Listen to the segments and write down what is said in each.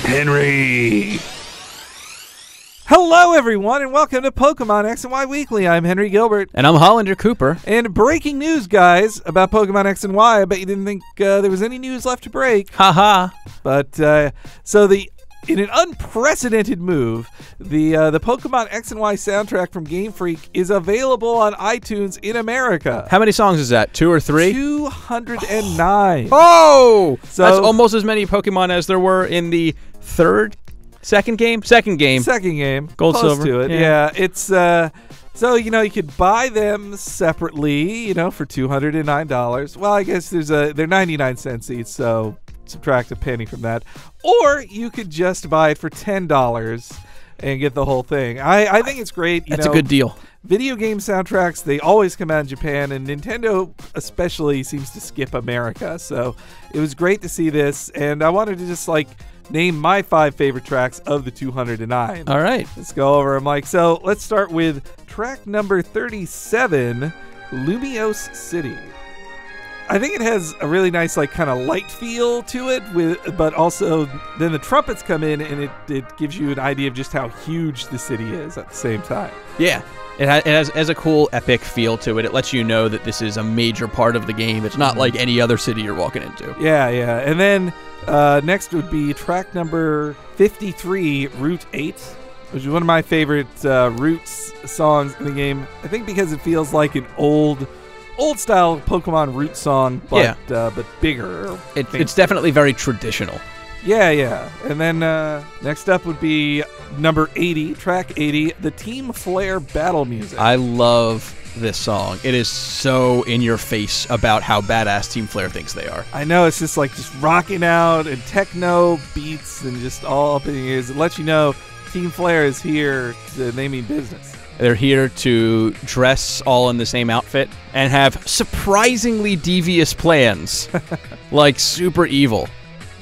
Henry. Hello, everyone, and welcome to Pokemon X and Y Weekly. I'm Henry Gilbert. And I'm Hollander Cooper. And breaking news, guys, about Pokemon X and Y. I bet you didn't think there was any news left to break. Haha. But, in an unprecedented move, the Pokemon X and Y soundtrack from Game Freak is available on iTunes in America. How many songs is that? 2 or 3? 209. Oh! So, that's almost as many Pokemon as there were in the second game. Close Gold, silver. To it. Yeah. It's so you could buy them separately, for $209. Well, I guess they're 99 cents each, so subtract a penny from that. Or you could just buy it for $10 and get the whole thing. I think it's great. That's a good deal. Video game soundtracks, they always come out in Japan, and Nintendo especially seems to skip America. So it was great to see this, and I wanted to just name my 5 favorite tracks of the 209. All right. Let's go over them, Mike. So let's start with track number 37, Lumiose City. I think it has a really nice, kind of light feel to it, but also then the trumpets come in, and it gives you an idea of just how huge the city is at the same time. Yeah. It has a cool epic feel to it. It lets you know that this is a major part of the game. It's not like any other city you're walking into. Yeah. And then next would be track number 53, Route 8, which is one of my favorite Roots songs in the game. I think because it feels like an old-style Pokemon Root song, but bigger. It's definitely very traditional. Yeah. And then next up would be number 80, track 80, the Team Flare battle music. I love this song. It is so in your face about how badass Team Flare thinks they are. I know, it's just rocking out and techno beats and just all up in your ears. It lets you know Team Flare is here to they mean business. They're here to dress all in the same outfit and have surprisingly devious plans, like super evil.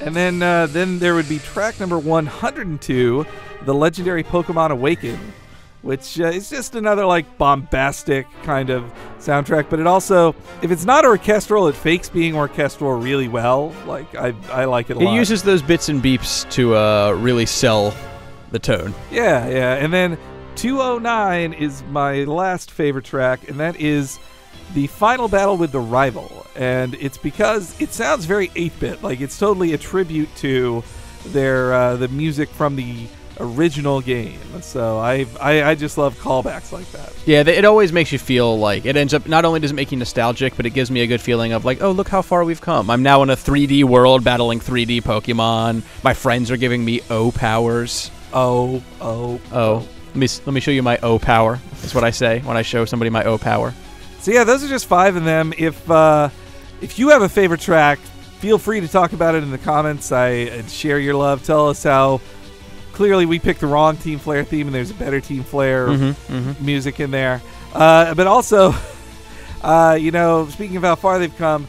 And then there would be track number 102, the legendary Pokemon Awaken, which is just another bombastic kind of soundtrack. But it also, if it's not orchestral, it fakes being orchestral really well. I like it a lot. It uses those bits and beeps to really sell the tone. Yeah. And then 209 is my last favorite track, and that is the final battle with the rival. And it's because it sounds very 8-bit. It's totally a tribute to their the music from the original game. So I just love callbacks like that. Yeah, it always makes you feel like it ends up, not only does it make you nostalgic, but it gives me a good feeling of oh, look how far we've come. I'm now in a 3D world battling 3D Pokemon. My friends are giving me O powers. Oh. Let me show you my O power. That's what I say when I show somebody my O power. So yeah, those are just 5 of them. If you have a favorite track, feel free to talk about it in the comments. And share your love. Tell us how clearly we picked the wrong Team Flare theme and there's a better Team Flare music in there. But also, speaking of how far they've come,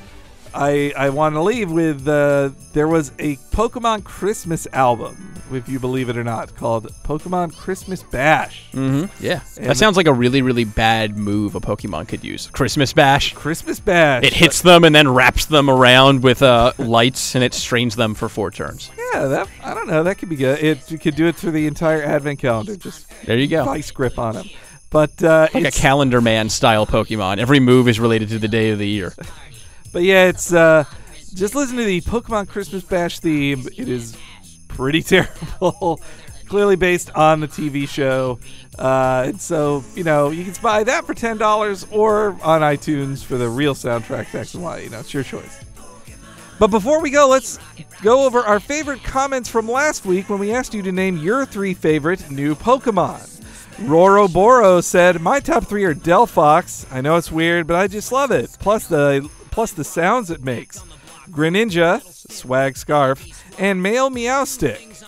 I want to leave with there was a Pokemon Christmas album, if you believe it or not, called Pokemon Christmas Bash. Yeah. That sounds like a really, really bad move a Pokemon could use. Christmas Bash. It hits them and then wraps them around with lights, and it strains them for 4 turns. Yeah, I don't know. That could be good. You could do it through the entire advent calendar. Just there you go. Vice grip on them. But like a Calendar Man style Pokemon. Every move is related to the day of the year. But yeah, it's just listen to the Pokemon Christmas Bash theme. It is pretty terrible. Clearly based on the TV show. And so, you can buy that for $10 or on iTunes for the real soundtrack to X and Y. It's your choice. But before we go, let's go over our favorite comments from last week when we asked you to name your 3 favorite new Pokemon. Roroboro said, my top 3 are Delphox. I know it's weird, but I just love it. Plus the sounds it makes. Greninja, swag scarf, and male Meowstic.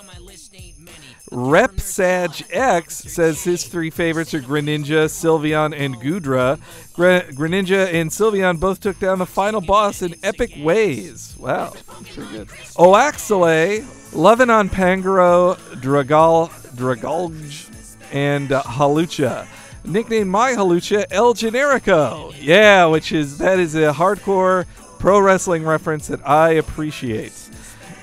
Repsage X says his 3 favorites are Greninja, Sylveon, and Goodra. Greninja and Sylveon both took down the final boss in epic ways. Wow, that's pretty good. Oaxale, Lebanon Pangoro, Dragalge, and Halucha. Nicknamed my Halucha El Generico. Yeah, that is a hardcore pro wrestling reference that I appreciate.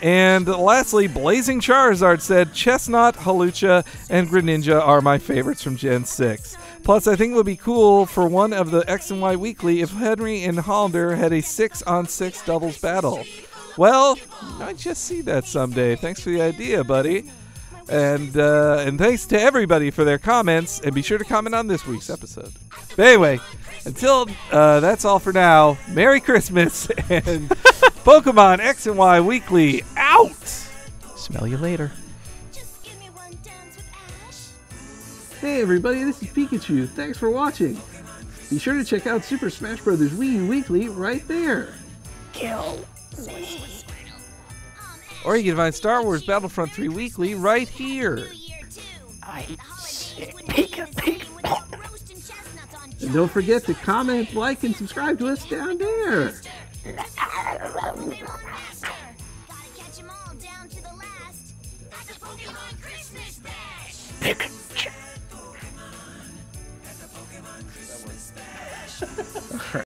And lastly, Blazing Charizard said, Chestnut, Halucha, and Greninja are my favorites from Gen 6. Plus, I think it would be cool for one of the X and Y Weekly if Henry and Hollander had a 6-on-6 doubles battle. Well, I might just see that someday. Thanks for the idea, buddy. And thanks to everybody for their comments, and be sure to comment on this week's episode. But anyway, until that's all for now, Merry Christmas, and Pokemon X and Y Weekly out! Smell you later. Hey everybody, this is Pikachu. Thanks for watching. Be sure to check out Super Smash Bros. Wii U Weekly right there. Kill. Or you can find Star Wars Battlefront 3 Weekly right here. I'm sick. Pika, Pika. And don't forget to comment, like, and subscribe to us down there. Pikachu.